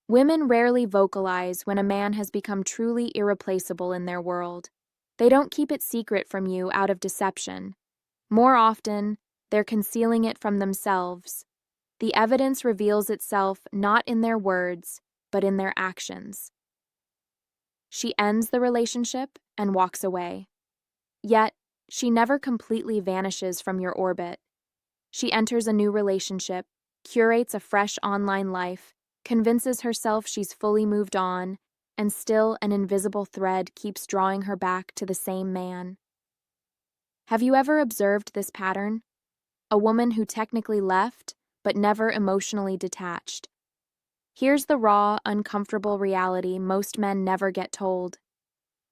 Women rarely vocalize when a man has become truly irreplaceable in their world. They don't keep it secret from you out of deception. More often, they're concealing it from themselves. The evidence reveals itself not in their words, but in their actions. She ends the relationship and walks away. Yet, she never completely vanishes from your orbit. She enters a new relationship, curates a fresh online life, convinces herself she's fully moved on, and still an invisible thread keeps drawing her back to the same man. Have you ever observed this pattern? A woman who technically left, but never emotionally detached. Here's the raw, uncomfortable reality most men never get told.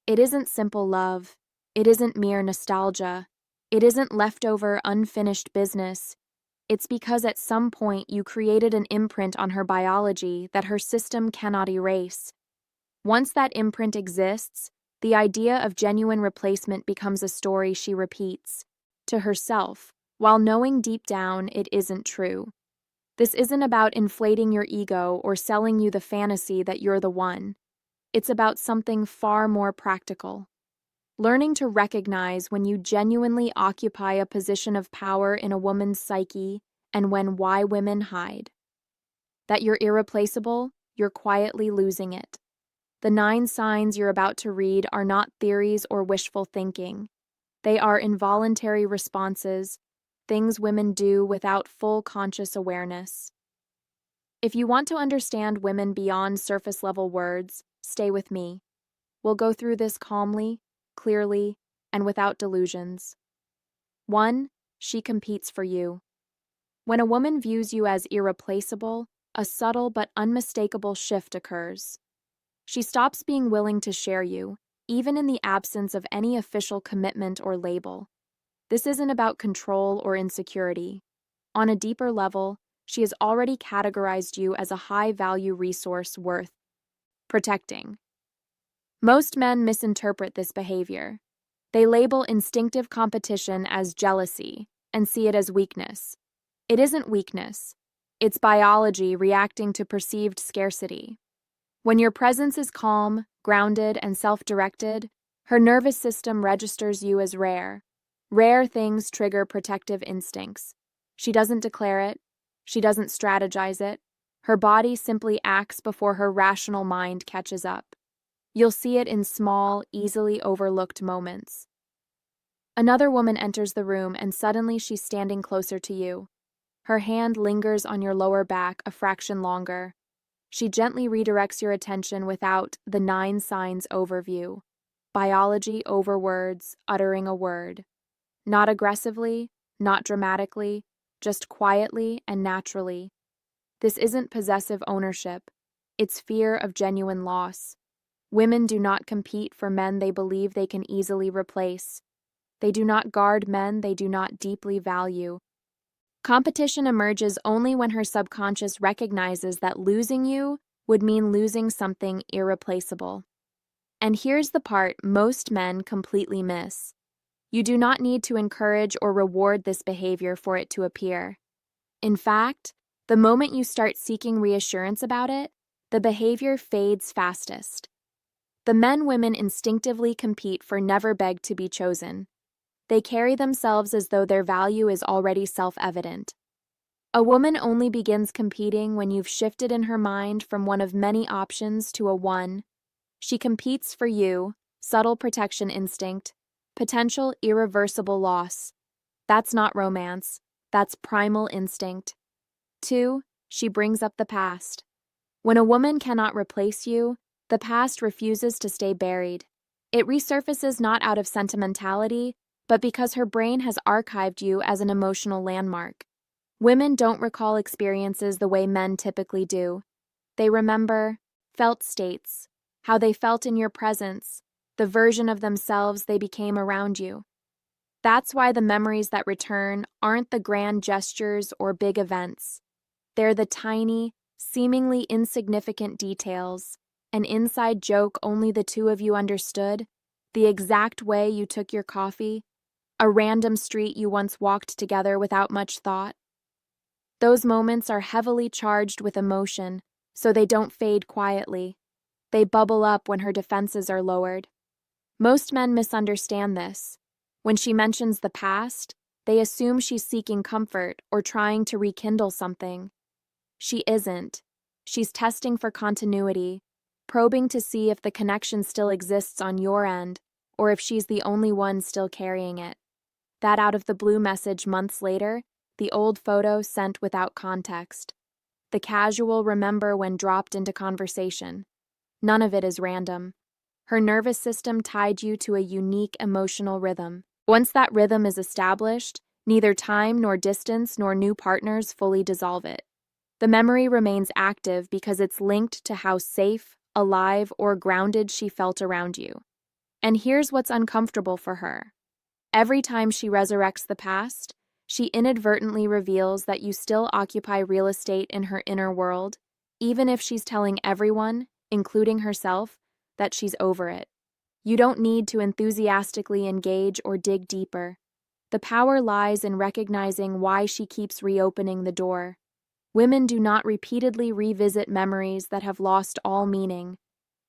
It isn't simple love. It isn't mere nostalgia. It isn't leftover, unfinished business. It's because at some point you created an imprint on her biology that her system cannot erase. Once that imprint exists, the idea of genuine replacement becomes a story she repeats to herself, while knowing deep down it isn't true. This isn't about inflating your ego or selling you the fantasy that you're the one. It's about something far more practical. Learning to recognize when you genuinely occupy a position of power in a woman's psyche and why women hide. That you're irreplaceable, you're quietly losing it. The 9 signs you're about to read are not theories or wishful thinking. They are involuntary responses, things women do without full conscious awareness. If you want to understand women beyond surface-level words, stay with me. We'll go through this calmly, clearly, and without delusions. 1. She competes for you. When a woman views you as irreplaceable, a subtle but unmistakable shift occurs. She stops being willing to share you, even in the absence of any official commitment or label. This isn't about control or insecurity. On a deeper level, she has already categorized you as a high-value resource worth protecting. Most men misinterpret this behavior. They label instinctive competition as jealousy and see it as weakness. It isn't weakness. It's biology reacting to perceived scarcity. When your presence is calm, grounded, and self-directed, her nervous system registers you as rare. Rare things trigger protective instincts. She doesn't declare it. She doesn't strategize it. Her body simply acts before her rational mind catches up. You'll see it in small, easily overlooked moments. Another woman enters the room and suddenly she's standing closer to you. Her hand lingers on your lower back a fraction longer. She gently redirects your attention without the 9 signs overview. Biology over words, uttering a word. Not aggressively, not dramatically, just quietly and naturally. This isn't possessive ownership. It's fear of genuine loss. Women do not compete for men they believe they can easily replace. They do not guard men they do not deeply value. Competition emerges only when her subconscious recognizes that losing you would mean losing something irreplaceable. And here's the part most men completely miss. You do not need to encourage or reward this behavior for it to appear. In fact, the moment you start seeking reassurance about it, the behavior fades fastest. The men women instinctively compete for never beg to be chosen. They carry themselves as though their value is already self-evident. A woman only begins competing when you've shifted in her mind from one of many options to a one. She competes for you, subtle protection instinct, potential irreversible loss. That's not romance. That's primal instinct. 2. She brings up the past. When a woman cannot replace you, the past refuses to stay buried. It resurfaces not out of sentimentality, but because her brain has archived you as an emotional landmark. Women don't recall experiences the way men typically do. They remember felt states, how they felt in your presence, the version of themselves they became around you. That's why the memories that return aren't the grand gestures or big events. They're the tiny, seemingly insignificant details, an inside joke only the 2 of you understood, the exact way you took your coffee, a random street you once walked together without much thought. Those moments are heavily charged with emotion, so they don't fade quietly. They bubble up when her defenses are lowered. Most men misunderstand this. When she mentions the past, they assume she's seeking comfort or trying to rekindle something. She isn't. She's testing for continuity, probing to see if the connection still exists on your end, or if she's the only one still carrying it. That out-of-the-blue message months later, the old photo sent without context. The casual remember when dropped into conversation. None of it is random. Her nervous system tied you to a unique emotional rhythm. Once that rhythm is established, neither time nor distance nor new partners fully dissolve it. The memory remains active because it's linked to how safe, alive, or grounded she felt around you. And here's what's uncomfortable for her. Every time she resurrects the past, she inadvertently reveals that you still occupy real estate in her inner world, even if she's telling everyone, including herself, that she's over it. You don't need to enthusiastically engage or dig deeper. The power lies in recognizing why she keeps reopening the door. Women do not repeatedly revisit memories that have lost all meaning.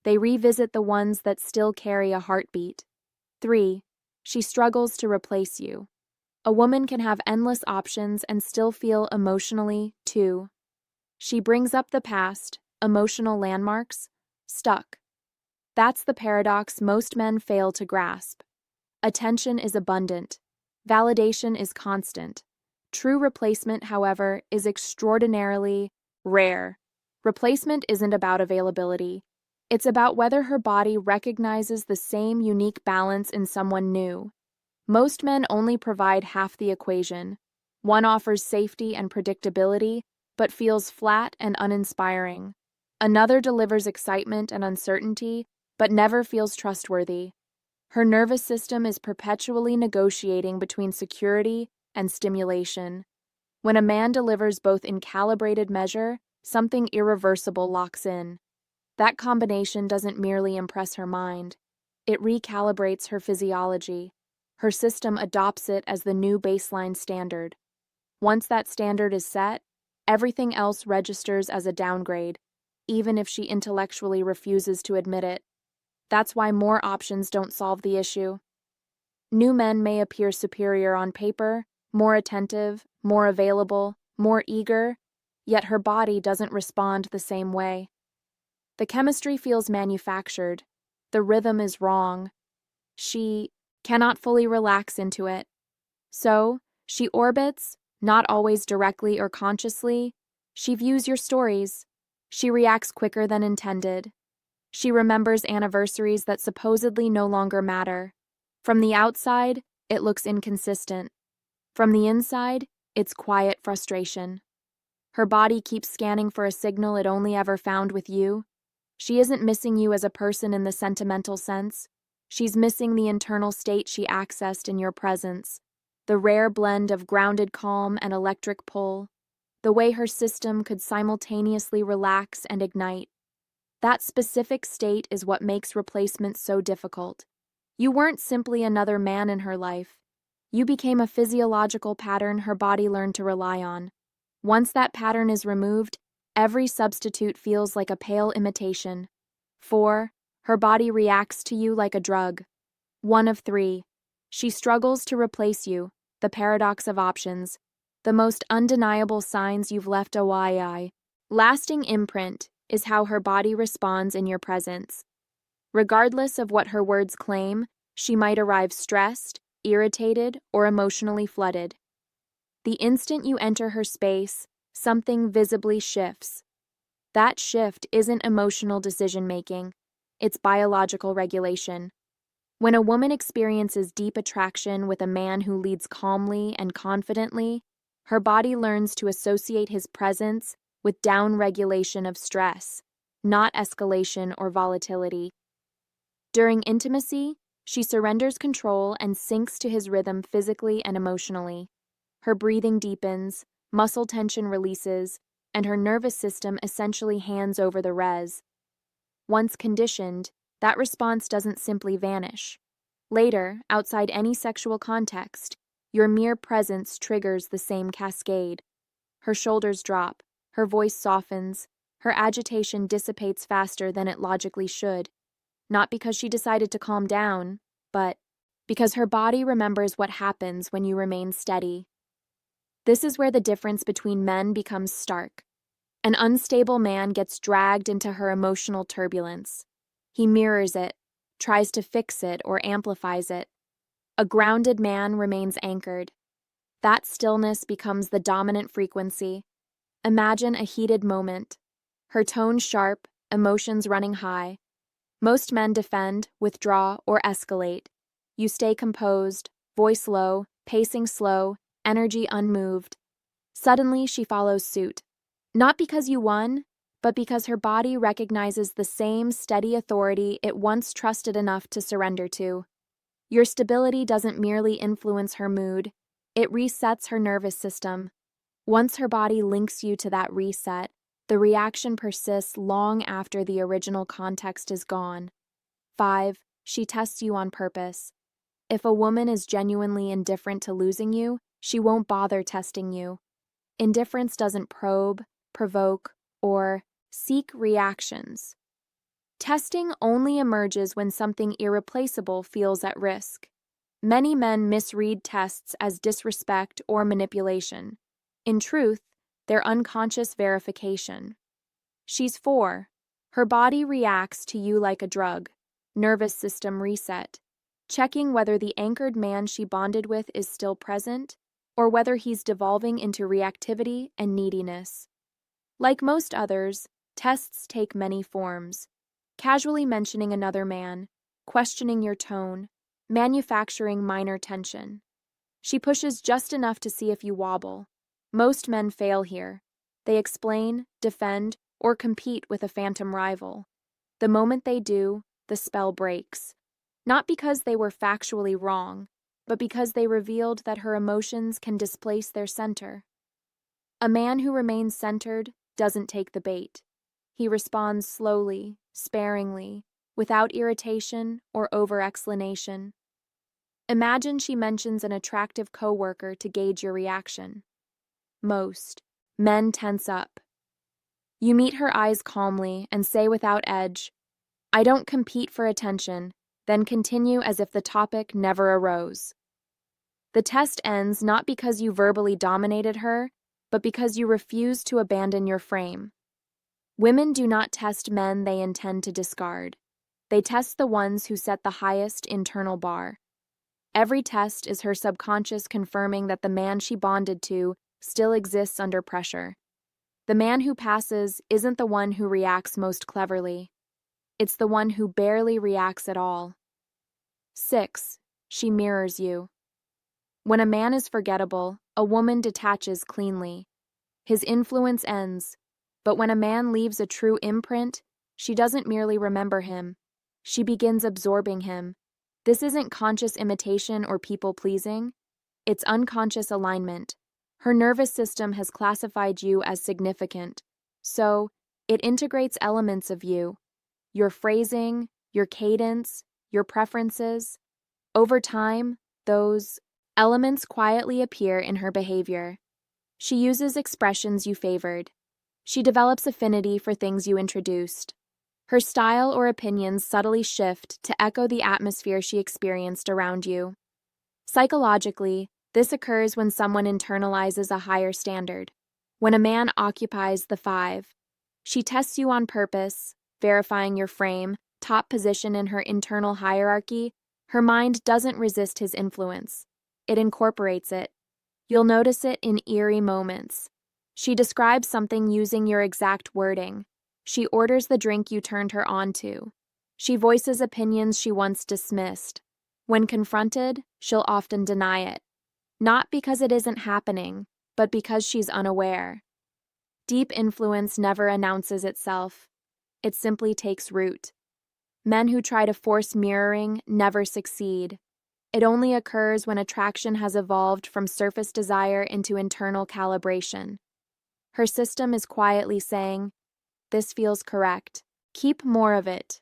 They revisit the ones that still carry a heartbeat. 3. She struggles to replace you. A woman can have endless options and still feel emotionally, too. She brings up the past, emotional landmarks, stuck. That's the paradox most men fail to grasp. Attention is abundant. Validation is constant. True replacement, however, is extraordinarily rare. Replacement isn't about availability. It's about whether her body recognizes the same unique balance in someone new. Most men only provide half the equation. One offers safety and predictability, but feels flat and uninspiring. Another delivers excitement and uncertainty, but never feels trustworthy. Her nervous system is perpetually negotiating between security and stimulation. When a man delivers both in calibrated measure, something irreversible locks in. That combination doesn't merely impress her mind. It recalibrates her physiology. Her system adopts it as the new baseline standard. Once that standard is set, everything else registers as a downgrade, even if she intellectually refuses to admit it. That's why more options don't solve the issue. New men may appear superior on paper, more attentive, more available, more eager, yet her body doesn't respond the same way. The chemistry feels manufactured. The rhythm is wrong. She cannot fully relax into it. So, she orbits, not always directly or consciously. She views your stories. She reacts quicker than intended. She remembers anniversaries that supposedly no longer matter. From the outside, it looks inconsistent. From the inside, it's quiet frustration. Her body keeps scanning for a signal it only ever found with you. She isn't missing you as a person in the sentimental sense. She's missing the internal state she accessed in your presence, the rare blend of grounded calm and electric pull, the way her system could simultaneously relax and ignite. That specific state is what makes replacement so difficult. You weren't simply another man in her life. You became a physiological pattern her body learned to rely on. Once that pattern is removed, every substitute feels like a pale imitation. 4. Her body reacts to you like a drug. 1 of 3. She struggles to replace you, the paradox of options, the most undeniable signs you've left a YI. Lasting imprint is how her body responds in your presence. Regardless of what her words claim, she might arrive stressed, irritated, or emotionally flooded. The instant you enter her space, something visibly shifts. That shift isn't emotional decision-making, it's biological regulation. When a woman experiences deep attraction with a man who leads calmly and confidently, her body learns to associate his presence with down-regulation of stress, not escalation or volatility. During intimacy, she surrenders control and sinks to his rhythm physically and emotionally. Her breathing deepens, muscle tension releases, and her nervous system essentially hands over the res. Once conditioned, that response doesn't simply vanish. Later, outside any sexual context, your mere presence triggers the same cascade. Her shoulders drop, her voice softens, Her agitation dissipates faster than it logically should, not because she decided to calm down, but because her body remembers what happens when you remain steady. This is where the difference between men becomes stark. An unstable man gets dragged into her emotional turbulence. He mirrors it, tries to fix it or amplifies it. A grounded man remains anchored. That stillness becomes the dominant frequency. Imagine a heated moment. Her tone sharp, emotions running high. Most men defend, withdraw, or escalate. You stay composed, voice low, pacing slow, energy unmoved. Suddenly, she follows suit. Not because you won, but because her body recognizes the same steady authority it once trusted enough to surrender to. Your stability doesn't merely influence her mood, it resets her nervous system. Once her body links you to that reset, the reaction persists long after the original context is gone. 5. She tests you on purpose. If a woman is genuinely indifferent to losing you, she won't bother testing you. Indifference doesn't probe, provoke, or seek reactions. Testing only emerges when something irreplaceable feels at risk. Many men misread tests as disrespect or manipulation. In truth, they're unconscious verification. She's 4. Her body reacts to you like a drug. Nervous system reset. Checking whether the anchored man she bonded with is still present, or whether he's devolving into reactivity and neediness. Like most others, tests take many forms. Casually mentioning another man, questioning your tone, manufacturing minor tension. She pushes just enough to see if you wobble. Most men fail here. They explain, defend, or compete with a phantom rival. The moment they do, the spell breaks. Not because they were factually wrong, but because they revealed that her emotions can displace their center. A man who remains centered doesn't take the bait. He responds slowly, sparingly, without irritation or over-explanation. Imagine she mentions an attractive coworker to gauge your reaction. Most men tense up. You meet her eyes calmly and say without edge, "I don't compete for attention," then continue as if the topic never arose. The test ends not because you verbally dominated her, but because you refuse to abandon your frame. Women do not test men they intend to discard. They test the ones who set the highest internal bar. Every test is her subconscious confirming that the man she bonded to still exists under pressure. The man who passes isn't the one who reacts most cleverly. It's the one who barely reacts at all. 6. She mirrors you. When a man is forgettable, a woman detaches cleanly. His influence ends, but when a man leaves a true imprint, she doesn't merely remember him. She begins absorbing him. This isn't conscious imitation or people-pleasing. It's unconscious alignment. Her nervous system has classified you as significant, so it integrates elements of you, your phrasing, your cadence, your preferences. Over time, those elements quietly appear in her behavior. She uses expressions you favored. She develops affinity for things you introduced. Her style or opinions subtly shift to echo the atmosphere she experienced around you. Psychologically, this occurs when someone internalizes a higher standard. When a man occupies the 5, she tests you on purpose, verifying your frame, top position in her internal hierarchy. Her mind doesn't resist his influence. It incorporates it. You'll notice it in eerie moments. She describes something using your exact wording. She orders the drink you turned her on to. She voices opinions she once dismissed. When confronted, she'll often deny it. Not because it isn't happening, but because she's unaware. Deep influence never announces itself. It simply takes root. Men who try to force mirroring never succeed. It only occurs when attraction has evolved from surface desire into internal calibration. Her system is quietly saying, "This feels correct. Keep more of it."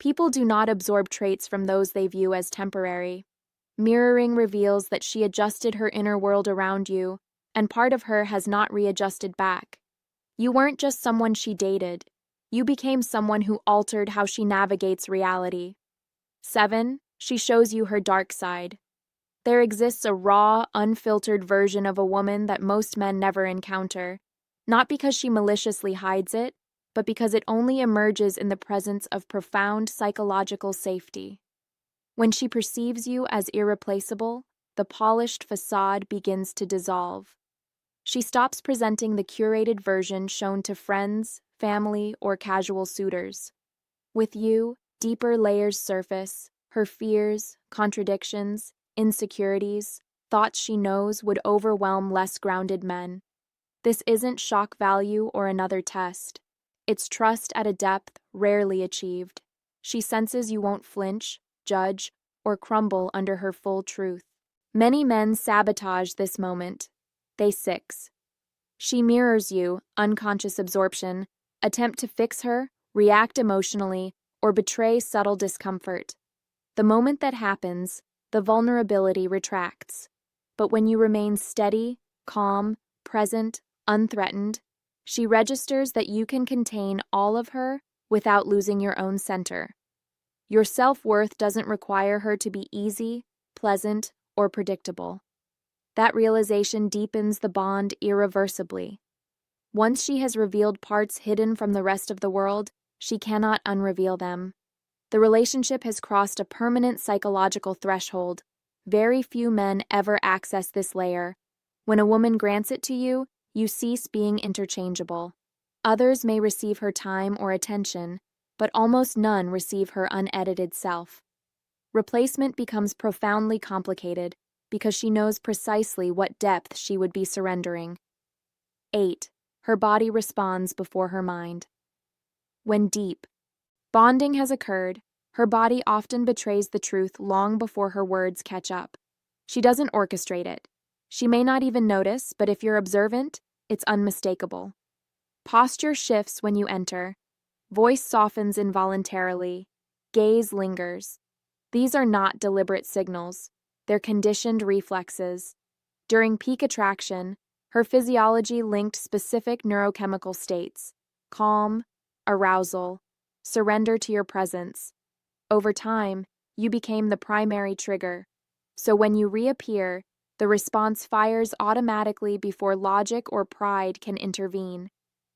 People do not absorb traits from those they view as temporary. Mirroring reveals that she adjusted her inner world around you, and part of her has not readjusted back. You weren't just someone she dated. You became someone who altered how she navigates reality. 7. She shows you her dark side. There exists a raw, unfiltered version of a woman that most men never encounter, not because she maliciously hides it, but because it only emerges in the presence of profound psychological safety. When she perceives you as irreplaceable, the polished facade begins to dissolve. She stops presenting the curated version shown to friends, family, or casual suitors. With you, deeper layers surface, her fears, contradictions, insecurities, thoughts she knows would overwhelm less grounded men. This isn't shock value or another test. It's trust at a depth rarely achieved. She senses you won't flinch, judge, or crumble under her full truth. Many men sabotage this moment. They 6. She mirrors you, unconscious absorption, attempt to fix her, react emotionally, or betray subtle discomfort. The moment that happens, the vulnerability retracts. But when you remain steady, calm, present, unthreatened, she registers that you can contain all of her without losing your own center. Your self-worth doesn't require her to be easy, pleasant, or predictable. That realization deepens the bond irreversibly. Once she has revealed parts hidden from the rest of the world, she cannot unreveal them. The relationship has crossed a permanent psychological threshold. Very few men ever access this layer. When a woman grants it to you, you cease being interchangeable. Others may receive her time or attention, but almost none receive her unedited self. Replacement becomes profoundly complicated because she knows precisely what depth she would be surrendering. 8. Her body responds before her mind. When deep bonding has occurred, her body often betrays the truth long before her words catch up. She doesn't orchestrate it. She may not even notice, but if you're observant, it's unmistakable. Posture shifts when you enter. Voice softens involuntarily. Gaze lingers. These are not deliberate signals. They're conditioned reflexes. During peak attraction, her physiology linked specific neurochemical states: calm, arousal, surrender to your presence. Over time, you became the primary trigger. So when you reappear, the response fires automatically before logic or pride can intervene.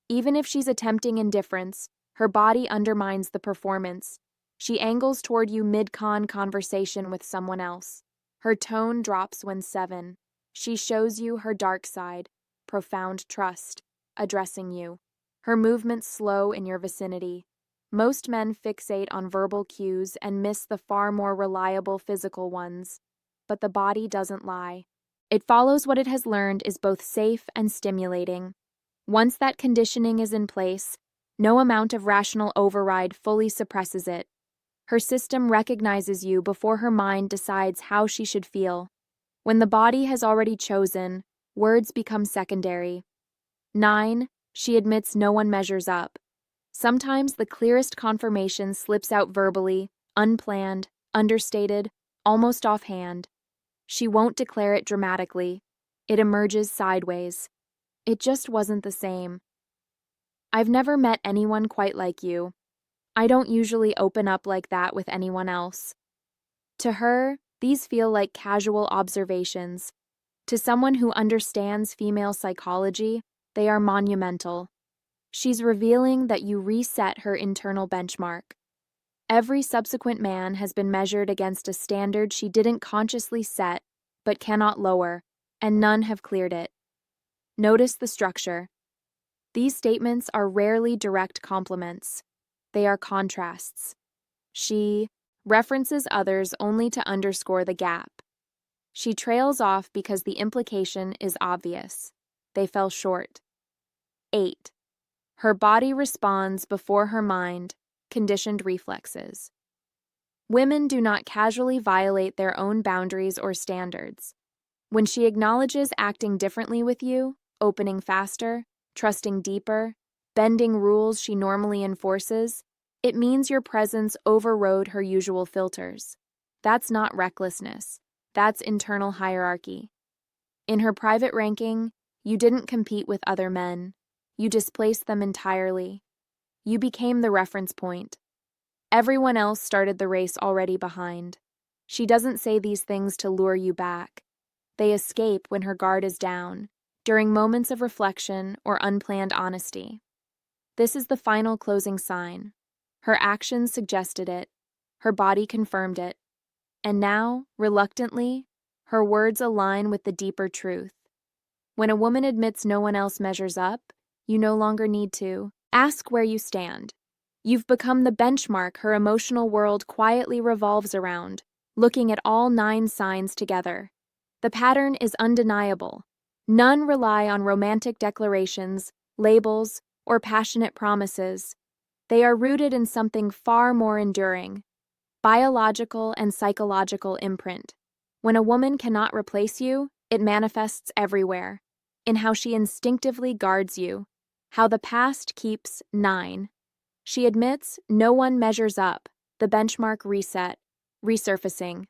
Even if she's attempting indifference, her body undermines the performance. She angles toward you mid-con conversation with someone else. Her tone drops when 7. She shows you her dark side, profound trust, addressing you. Her movements slow in your vicinity. Most men fixate on verbal cues and miss the far more reliable physical ones. But the body doesn't lie. It follows what it has learned is both safe and stimulating. Once that conditioning is in place, no amount of rational override fully suppresses it. Her system recognizes you before her mind decides how she should feel. When the body has already chosen, words become secondary. 9. She admits no one measures up. Sometimes the clearest confirmation slips out verbally, unplanned, understated, almost offhand. She won't declare it dramatically. It emerges sideways. It just wasn't the same. I've never met anyone quite like you. I don't usually open up like that with anyone else. To her, these feel like casual observations. To someone who understands female psychology, they are monumental. She's revealing that you reset her internal benchmark. Every subsequent man has been measured against a standard she didn't consciously set, but cannot lower, and none have cleared it. Notice the structure. These statements are rarely direct compliments. They are contrasts. She references others only to underscore the gap. She trails off because the implication is obvious. They fell short. 8. Her body responds before her mind, conditioned reflexes. Women do not casually violate their own boundaries or standards. When she acknowledges acting differently with you, opening faster, trusting deeper, bending rules she normally enforces, it means your presence overrode her usual filters. That's not recklessness. That's internal hierarchy. In her private ranking, you didn't compete with other men. You displaced them entirely. You became the reference point. Everyone else started the race already behind. She doesn't say these things to lure you back. They escape when her guard is down, during moments of reflection or unplanned honesty. This is the final closing sign. Her actions suggested it. Her body confirmed it. And now, reluctantly, her words align with the deeper truth. When a woman admits no one else measures up, you no longer need to. Ask where you stand. You've become the benchmark her emotional world quietly revolves around, looking at all 9 signs together. The pattern is undeniable. None rely on romantic declarations, labels, or passionate promises. They are rooted in something far more enduring: biological and psychological imprint. When a woman cannot replace you, it manifests everywhere, in how she instinctively guards you, how the past keeps 9. She admits no one measures up, the benchmark reset, resurfacing.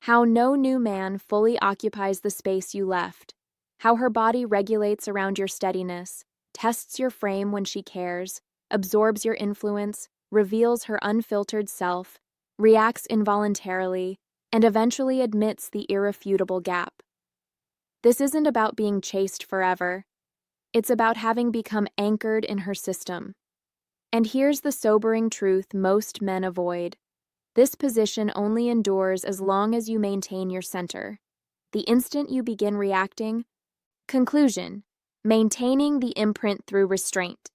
How no new man fully occupies the space you left, how her body regulates around your steadiness, tests your frame when she cares, absorbs your influence, reveals her unfiltered self, reacts involuntarily, and eventually admits the irrefutable gap. This isn't about being chased forever. It's about having become anchored in her system. And here's the sobering truth most men avoid. This position only endures as long as you maintain your center. The instant you begin reacting— Conclusion: maintaining the imprint through restraint.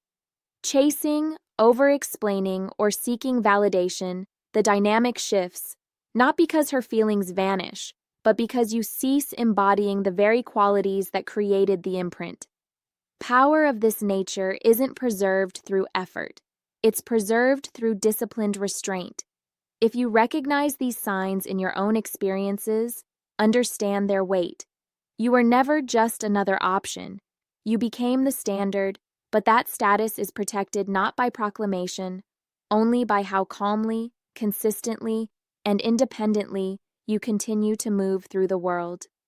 Chasing, over-explaining, or seeking validation, the dynamic shifts, not because her feelings vanish, but because you cease embodying the very qualities that created the imprint. Power of this nature isn't preserved through effort. It's preserved through disciplined restraint. If you recognize these signs in your own experiences, understand their weight. You were never just another option. You became the standard, but that status is protected not by proclamation, only by how calmly, consistently, and independently you continue to move through the world.